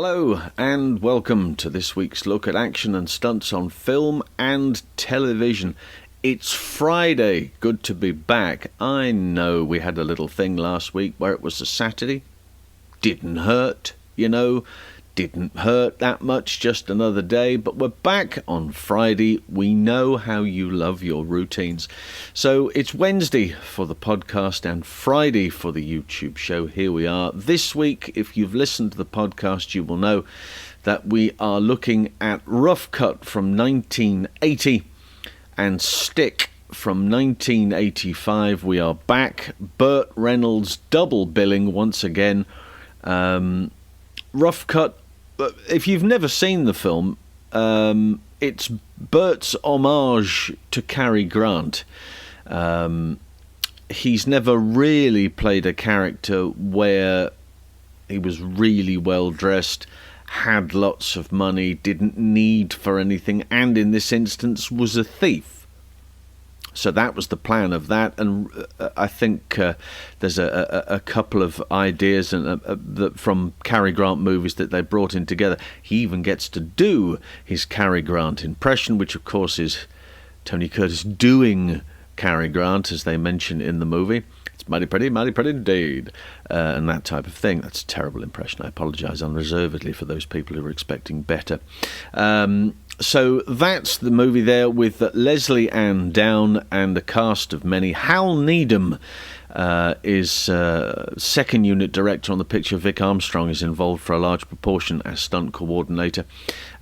Hello and welcome to this week's look at action and stunts on film and television. It's Friday, good to be back. I know we had a little thing last week where it was a Saturday. Didn't hurt, didn't hurt that much, just another day. But we're back on Friday. We know how you love your routines. So it's Wednesday for the podcast and Friday for the YouTube show. Here we are. This week, if you've listened to the podcast, you will know that we are looking at Rough Cut from 1980 and Stick from 1985. We are back. Burt Reynolds double billing once again. Rough Cut, if you've never seen the film, it's Burt's homage to Cary Grant. He's never really played a character where he was really well dressed, had lots of money, didn't need for anything, and in this instance was a thief. So that was the plan of that, and I think there's a couple of ideas from Cary Grant movies that they brought in together. He even gets to do his Cary Grant impression, which of course is Tony Curtis doing Cary Grant, as they mention in the movie. It's mighty pretty indeed, and that type of thing. That's a terrible impression. I apologise unreservedly for those people who were expecting better. So that's the movie there with Leslie Ann Down and a cast of many. Hal Needham is second unit director on the picture. VIC ARMSTRONG is involved for a large proportion as stunt coordinator.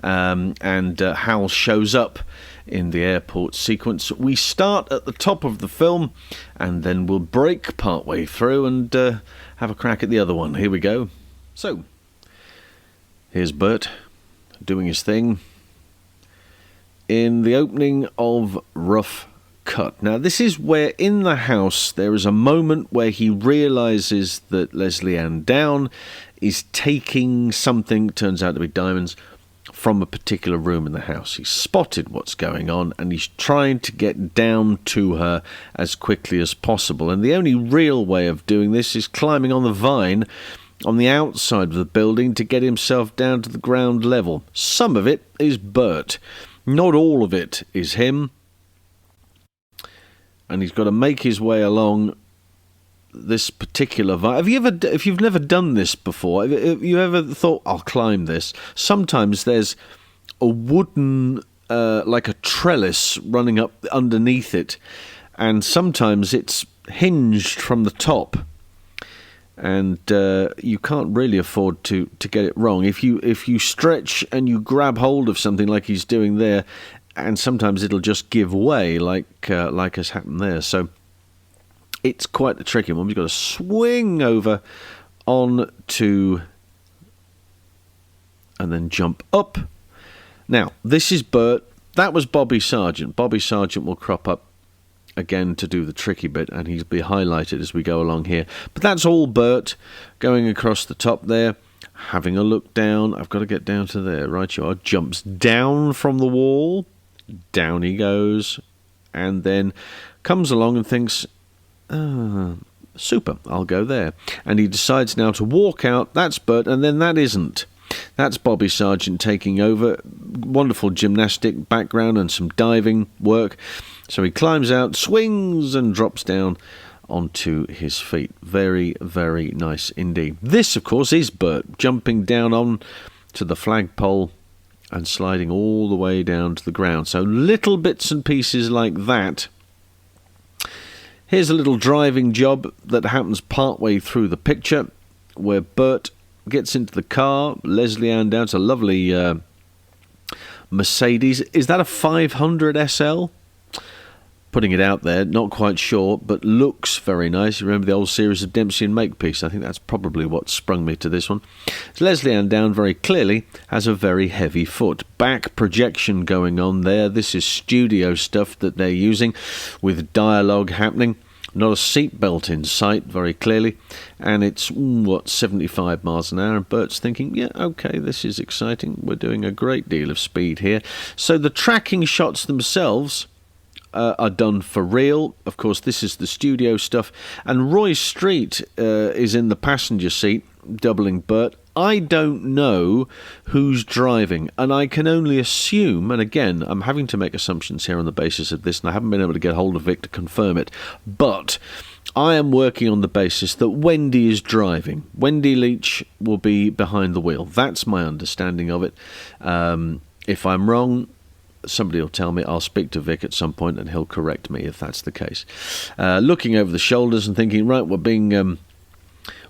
And Hal shows up in the airport sequence. We start at the top of the film and then we'll break partway through and have a crack at the other one. Here we go. So, here's Burt doing his thing in the opening of Rough Cut. Now, this is where in the house there is a moment where he realises that Leslie Ann Down is taking something, turns out to be diamonds, from a particular room in the house. He's spotted what's going on and he's trying to get down to her as quickly as possible. And the only real way of doing this is climbing on the vine on the outside of the building to get himself down to the ground level. Some of it is Burt. Not all of it is him. And he's got to make his way along this particular vine. If you've never done this before, have you ever thought, I'll climb this? Sometimes there's a wooden, like a trellis running up underneath it. And sometimes it's hinged from the top. And you can't really afford to get it wrong. If you stretch and you grab hold of something like he's doing there, and sometimes it'll just give way, like has happened there. So it's quite a tricky one. We've got to swing over onto and then jump up. Now this is Burt. That was Bobby Sargent. Bobby Sargent will crop up again to do the tricky bit, and he'll be highlighted as we go along here. But that's all Burt going across the top there, having a look down. I've got to get down to there. Right you are. Jumps down from the wall. Down he goes. And then comes along and thinks, super, I'll go there. And he decides now to walk out. That's Burt, and then that isn't. That's Bobby Sargent taking over. Wonderful gymnastic background and some diving work. So he climbs out, swings and drops down onto his feet. Very, very nice indeed. This, of course, is Burt jumping down on to the flagpole and sliding all the way down to the ground. So little bits and pieces like that. Here's a little driving job that happens partway through the picture where Burt gets into the car. Leslie Ann Down, it's a lovely Mercedes. Is that a 500 SL? Putting it out there, not quite sure, but looks very nice. You remember the old series of Dempsey and Makepeace? I think that's probably what sprung me to this one. So Leslie Ann Down very clearly has a very heavy foot. Back projection going on there. This is studio stuff that they're using with dialogue happening. Not a seatbelt in sight, very clearly. And it's, 75 miles an hour. And Burt's thinking, yeah, okay, this is exciting. We're doing a great deal of speed here. So the tracking shots themselves are done for real. Of course, this is the studio stuff. And Roy Street is in the passenger seat, doubling Burt. I don't know who's driving, and I can only assume, and again, I'm having to make assumptions here on the basis of this, and I haven't been able to get hold of Vic to confirm it, but I am working on the basis that Wendy is driving. Wendy Leach will be behind the wheel. That's my understanding of it. If I'm wrong, somebody will tell me. I'll speak to Vic at some point and he'll correct me if that's the case. Looking over the shoulders and thinking, right,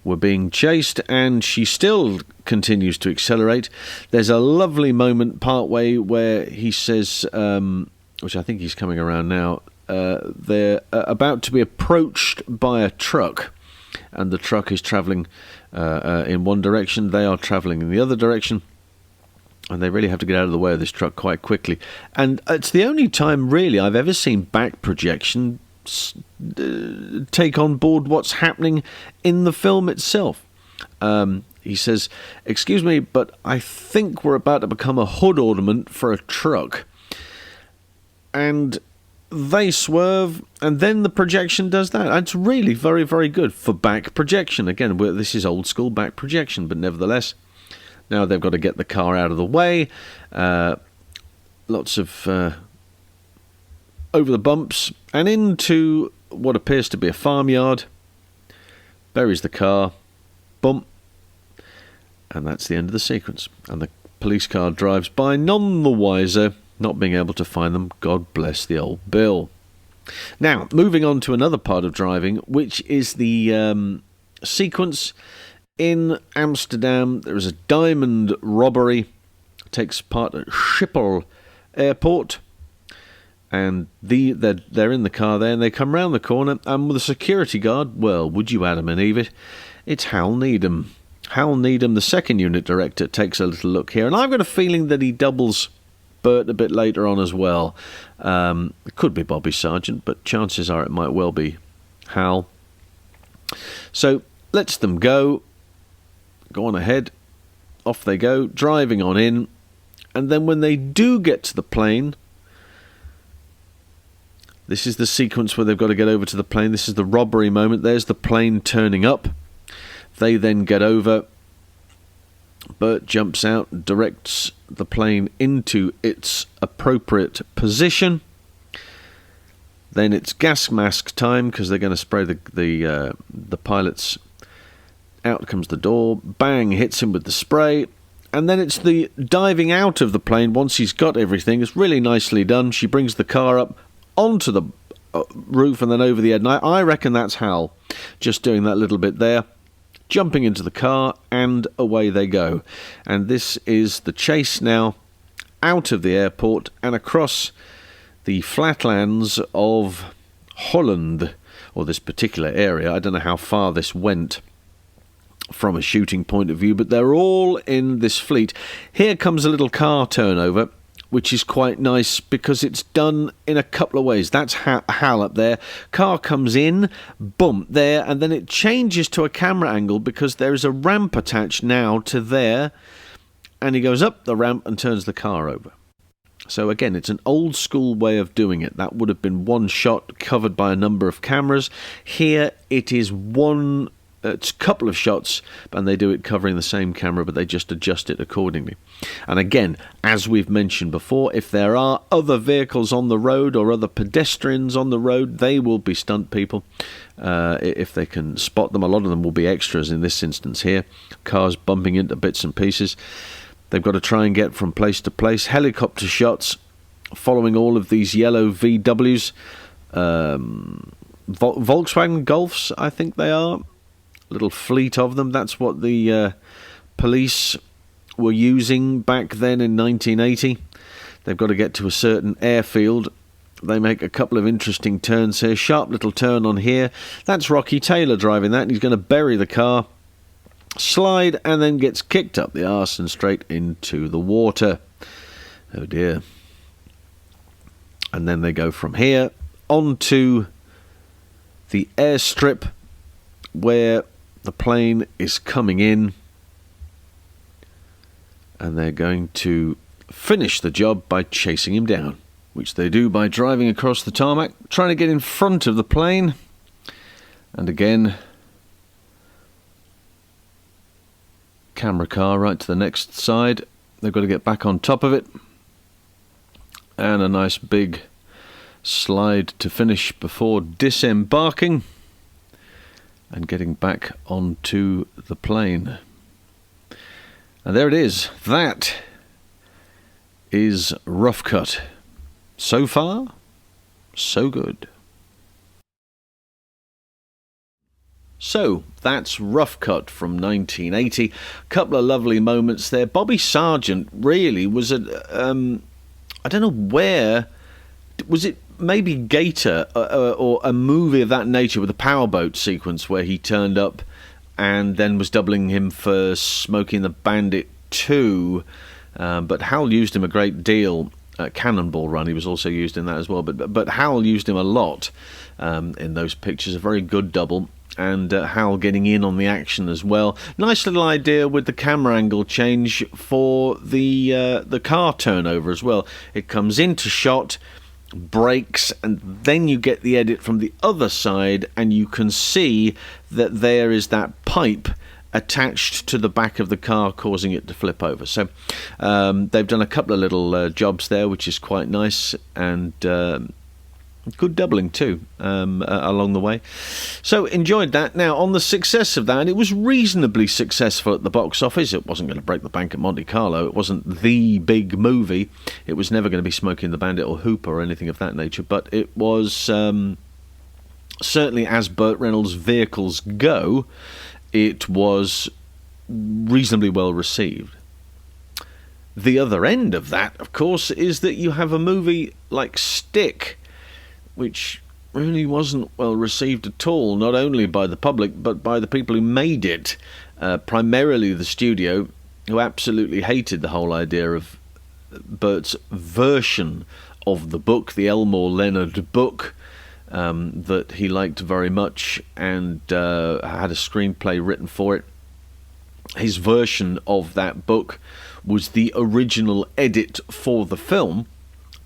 we're being chased, and she still continues to accelerate. There's a lovely moment partway where he says, which I think he's coming around now, they're about to be approached by a truck, and the truck is travelling in one direction. They are travelling in the other direction, and they really have to get out of the way of this truck quite quickly. And it's the only time really I've ever seen back projection take on board what's happening in the film itself. He says, "Excuse me, but I think we're about to become a hood ornament for a truck." And they swerve, and then the projection does that. It's really very, very good for back projection. Again, this is old school back projection, but nevertheless, now they've got to get the car out of the way. Lots of over the bumps and into what appears to be a farmyard. Buries the car. Bump. And that's the end of the sequence. And the police car drives by, none the wiser, not being able to find them. God bless the old Bill. Now, moving on to another part of driving, which is the sequence in Amsterdam. There is a diamond robbery. Takes part at Schiphol Airport. And they're in the car there, and they come round the corner, and with a security guard, well, would you Adam and Eve it? It's Hal Needham. Hal Needham, the second unit director, takes a little look here, and I've got a feeling that he doubles Burt a bit later on as well. It could be Bobby Sargent, but chances are it might well be Hal. So lets them go on ahead, off they go, driving on in, and then when they do get to the plane, this is the sequence where they've got to get over to the plane. This is the robbery moment. There's the plane turning up. They then get over. Burt jumps out, directs the plane into its appropriate position. Then it's gas mask time, because they're going to spray the pilots. Out comes the door. Bang, hits him with the spray. And then it's the diving out of the plane once he's got everything. It's really nicely done. She brings the car up onto the roof and then over the head. And I reckon that's Hal just doing that little bit there, jumping into the car, and away they go. And this is the chase now out of the airport and across the flatlands of Holland, or this particular area. I don't know how far this went from a shooting point of view, but they're all in this fleet. Here comes a little car turnover, which is quite nice because it's done in a couple of ways. That's Hal up there. Car comes in, boom, there, and then it changes to a camera angle because there is a ramp attached now to there, and he goes up the ramp and turns the car over. So again, it's an old school way of doing it. That would have been one shot covered by a number of cameras. Here it is it's a couple of shots, and they do it covering the same camera, but they just adjust it accordingly. And again, as we've mentioned before, if there are other vehicles on the road or other pedestrians on the road, they will be stunt people. If they can spot them, a lot of them will be extras in this instance here. Cars bumping into bits and pieces. They've got to try and get from place to place. Helicopter shots following all of these yellow VWs. Volkswagen Golfs, I think they are. Little fleet of them. That's what the police were using back then in 1980. They've got to get to a certain airfield. They make a couple of interesting turns here. Sharp little turn on here. That's Rocky Taylor driving that, and he's going to bury the car, slide, and then gets kicked up the arse and straight into the water. Oh dear. And then they go from here onto the airstrip where the plane is coming in, and they're going to finish the job by chasing him down, which they do by driving across the tarmac, trying to get in front of the plane. And again, camera car right to the next side. They've got to get back on top of it. And a nice big slide to finish before disembarking and getting back onto the plane. And there it is. That is Rough Cut. So far, so good. So, that's Rough Cut from 1980. A couple of lovely moments there. Bobby Sargent really was I don't know where, was it maybe Gator or a movie of that nature with a powerboat sequence where he turned up and then was doubling him for Smokey and the Bandit 2. But Hal used him a great deal. Cannonball Run, he was also used in that as well. But Hal used him a lot in those pictures. A very good double. And Hal getting in on the action as well. Nice little idea with the camera angle change for the car turnover as well. It comes into shot, breaks, and then you get the edit from the other side, and you can see that there is that pipe attached to the back of the car, causing it to flip over. So they've done a couple of little jobs there, which is quite nice, and good doubling too along the way. So enjoyed that. Now, on the success of that, it was reasonably successful at the box office. It wasn't going to break the bank at Monte Carlo. It wasn't the big movie. It was never going to be Smokey and the Bandit or Hooper or anything of that nature, but it was certainly, as Burt Reynolds vehicles go, it was reasonably well received. The other end of that, of course, is that you have a movie like Stick, which really wasn't well received at all, not only by the public, but by the people who made it, primarily the studio, who absolutely hated the whole idea of Burt's version of the book, the Elmore Leonard book, that he liked very much, and had a screenplay written for it. His version of that book was the original edit for the film.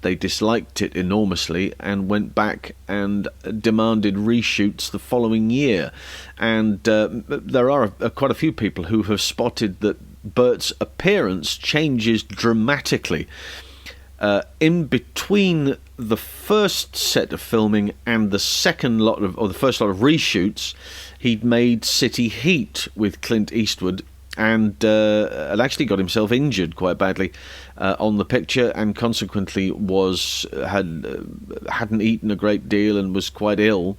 They disliked it enormously and went back and demanded reshoots the following year. And there are quite a few people who have spotted that Burt's appearance changes dramatically. In between the first set of filming and the second lot of, or the first lot of reshoots, he'd made City Heat with Clint Eastwood, and had actually got himself injured quite badly on the picture, and consequently hadn't eaten a great deal and was quite ill,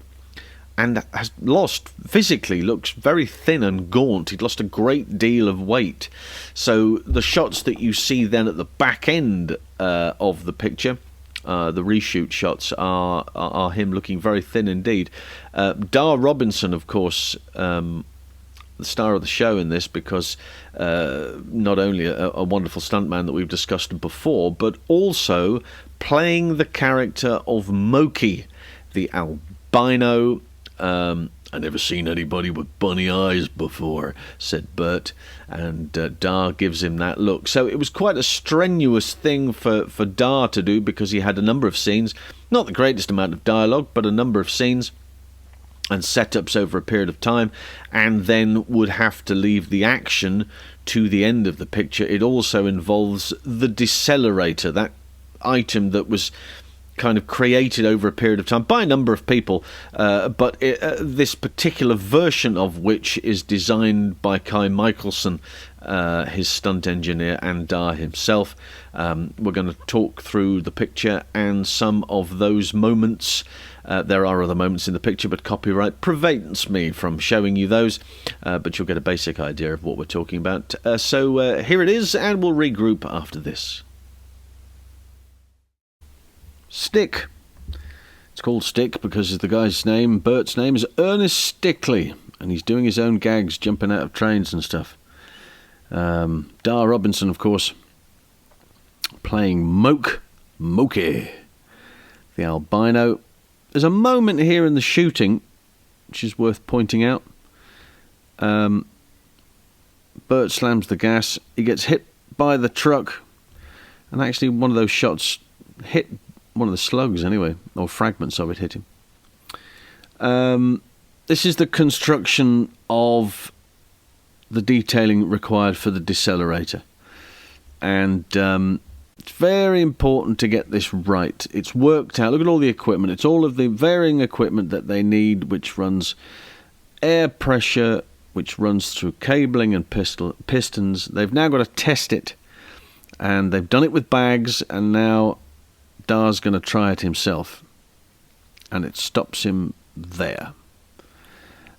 and has lost, physically looks very thin and gaunt. He'd lost a great deal of weight. So the shots that you see then at the back end of the picture, the reshoot shots, are him looking very thin indeed. Dar Robinson, of course, the star of the show in this, because not only a wonderful stuntman that we've discussed before, but also playing the character of Moke, the albino. I never seen anybody with bunny eyes before, said Burt, and Dar gives him that look. So it was quite a strenuous thing for Dar to do, because he had a number of scenes, not the greatest amount of dialogue, but a number of scenes and setups over a period of time, and then would have to leave the action to the end of the picture. It also involves the decelerator, that item that was kind of created over a period of time by a number of people, but this particular version of which is designed by Kai Michelson, his stunt engineer, and Dar himself. We're going to talk through the picture and some of those moments. There are other moments in the picture, but copyright prevents me from showing you those, but you'll get a basic idea of what we're talking about. So here it is, and we'll regroup after this. Stick. It's called Stick because the guy's name, Burt's name, is Ernest Stickley, and he's doing his own gags, jumping out of trains and stuff. Dar Robinson, of course, playing Moke, the albino. There's a moment here in the shooting which is worth pointing out. Burt slams the gas, he gets hit by the truck, and actually one of those shots hit one of the slugs anyway, or fragments of it hit him. This is the construction of the detailing required for the decelerator. And it's very important to get this right. It's worked out. Look at all the equipment. It's all of the varying equipment that they need, which runs air pressure, which runs through cabling and pistons. They've now got to test it, and they've done it with bags, and now Dar's going to try it himself, and it stops him there.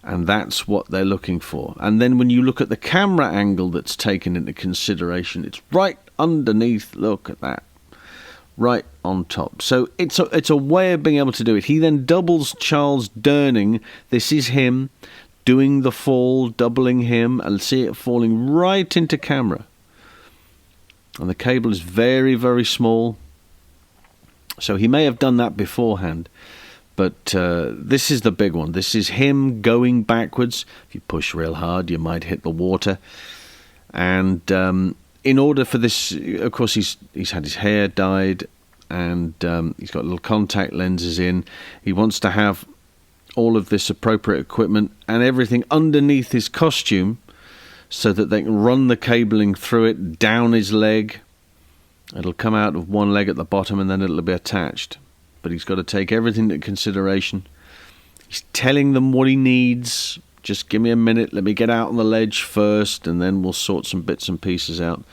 And that's what they're looking for. And then when you look at the camera angle that's taken into consideration, it's right underneath. Look at that. Right on top. So it's a way of being able to do it. He then doubles Charles Durning. This is him doing the fall, doubling him, and see it falling right into camera. And the cable is very, very small. So he may have done that beforehand. But this is the big one. This is him going backwards. If you push real hard, you might hit the water. And in order for this, of course, he's had his hair dyed, and he's got little contact lenses in. He wants to have all of this appropriate equipment and everything underneath his costume so that they can run the cabling through it down his leg. It'll come out of one leg at the bottom, and then it'll be attached. But he's got to take everything into consideration. He's telling them what he needs. Just give me a minute, let me get out on the ledge first, and then we'll sort some bits and pieces out.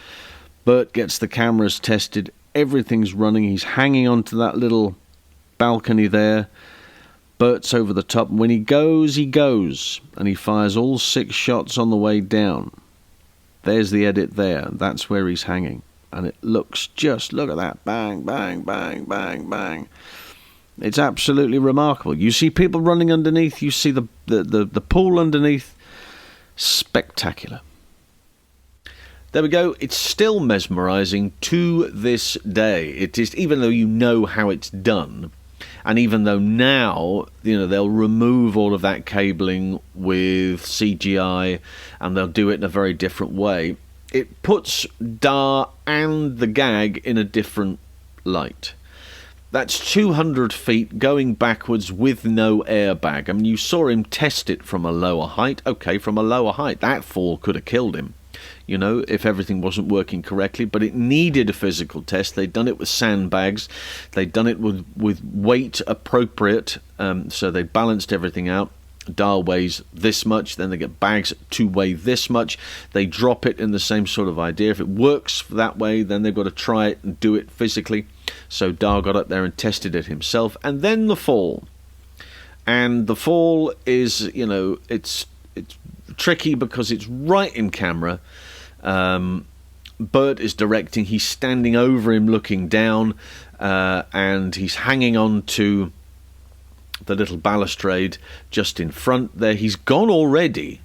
Burt gets the cameras tested, everything's running. He's hanging onto that little balcony there. Burt's over the top, and when he goes, and he fires all 6 shots on the way down. There's the edit there, that's where he's hanging. And it looks just, look at that, bang, bang, bang, bang, bang. It's absolutely remarkable. You see people running underneath, you see the pool underneath. Spectacular. There we go. It's still mesmerising to this day. It is, even though you know how it's done, and even though now, they'll remove all of that cabling with CGI, and they'll do it in a very different way. It puts Dar and the gag in a different light. That's 200 feet going backwards with no airbag. I mean, you saw him test it from a lower height. Okay, from a lower height, that fall could have killed him, if everything wasn't working correctly. But it needed a physical test. They'd done it with sandbags. They'd done it with weight appropriate, so they balanced everything out. Dar weighs this much, then they get bags to weigh this much. They drop it in the same sort of idea. If it works that way, then they've got to try it and do it physically. So Dar got up there and tested it himself. And then the fall. And the fall is, it's tricky because it's right in camera. Burt is directing. He's standing over him looking down, and he's hanging on to the little balustrade just in front there. He's gone already.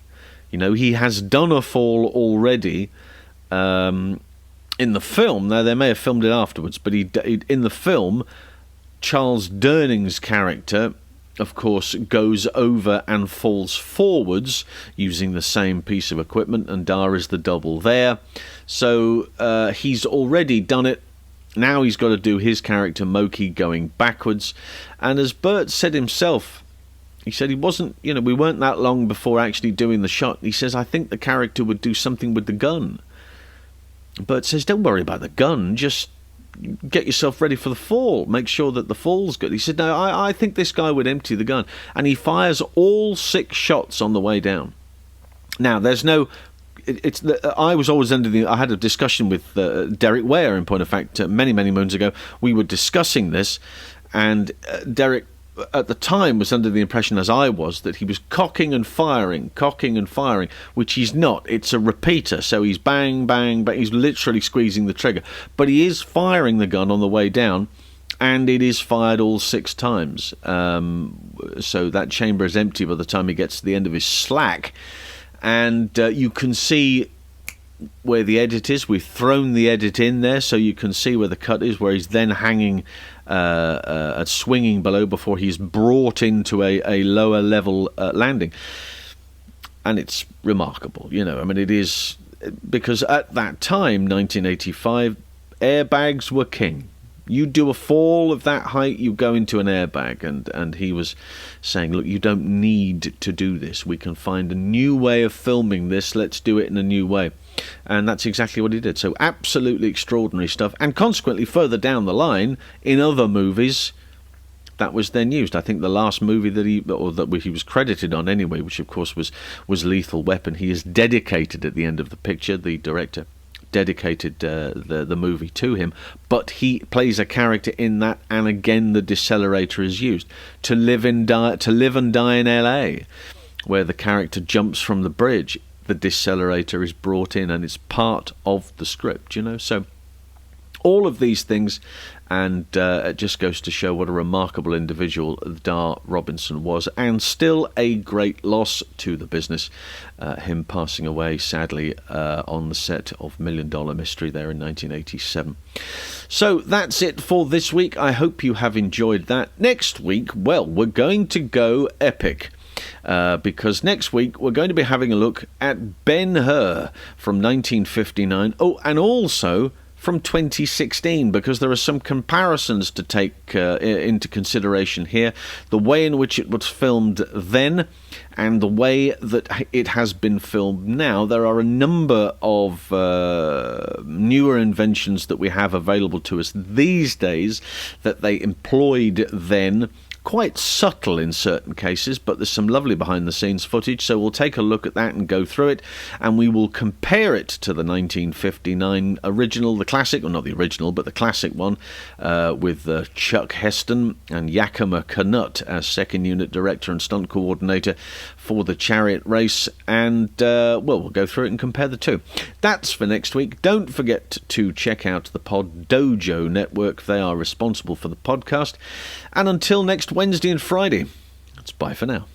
He has done a fall already in the film. Now, they may have filmed it afterwards, but he in the film, Charles Durning's character, of course, goes over and falls forwards using the same piece of equipment, and Dar is the double there. So he's already done it. Now he's got to do his character, Moke, going backwards. And as Burt said himself, he said he wasn't, we weren't that long before actually doing the shot. He says, I think the character would do something with the gun. Burt says, don't worry about the gun, just get yourself ready for the fall. Make sure that the fall's good. He said, no, I think this guy would empty the gun. And he fires all 6 shots on the way down. Now, there's no... I was always I had a discussion with Derek Ware, in point of fact, many moons ago. We were discussing this, and Derek at the time was under the impression, as I was, that he was cocking and firing, which he's not. It's a repeater, so he's bang, bang, bang. He's literally squeezing the trigger. But he is firing the gun on the way down, and it is fired all 6 times. So that chamber is empty by the time he gets to the end of his slack. And you can see where the edit is. We've thrown the edit in there so you can see where the cut is, where he's then hanging swinging below before he's brought into a lower level landing. And it's remarkable, it is, because at that time, 1985, airbags were king. You do a fall of that height, you go into an airbag. And he was saying, look, you don't need to do this. We can find a new way of filming this. Let's do it in a new way. And that's exactly what he did. So absolutely extraordinary stuff. And consequently, further down the line, in other movies, that was then used. I think the last movie that he was credited on anyway, which of course was Lethal Weapon, he is dedicated at the end of the picture, the director dedicated the movie to him, but he plays a character in that, and again the decelerator is used. To Live and Die in LA, where the character jumps from the bridge, the decelerator is brought in and it's part of the script, you know. So all of these things, and it just goes to show what a remarkable individual DAR Robinson was, and still a great loss to the business, him passing away sadly on the set of $1 Million Mystery there in 1987. So that's it for this week. I hope you have enjoyed that. Next week, well, we're going to go epic. Because next week we're going to be having a look at Ben-Hur from 1959. Oh, and also from 2016, because there are some comparisons to take into consideration here. The way in which it was filmed then and the way that it has been filmed now. There are a number of newer inventions that we have available to us these days that they employed then. Quite subtle in certain cases, but there's some lovely behind-the-scenes footage, so we'll take a look at that and go through it, and we will compare it to the 1959 original, the classic, or not the original, but the classic one, with Chuck Heston and Yakima Canutt as second unit director and stunt coordinator for the chariot race, and, well, we'll go through it and compare the two. That's for next week. Don't forget to check out the Pod Dojo Network. They are responsible for the podcast, and until next Wednesday and Friday, it's bye for now.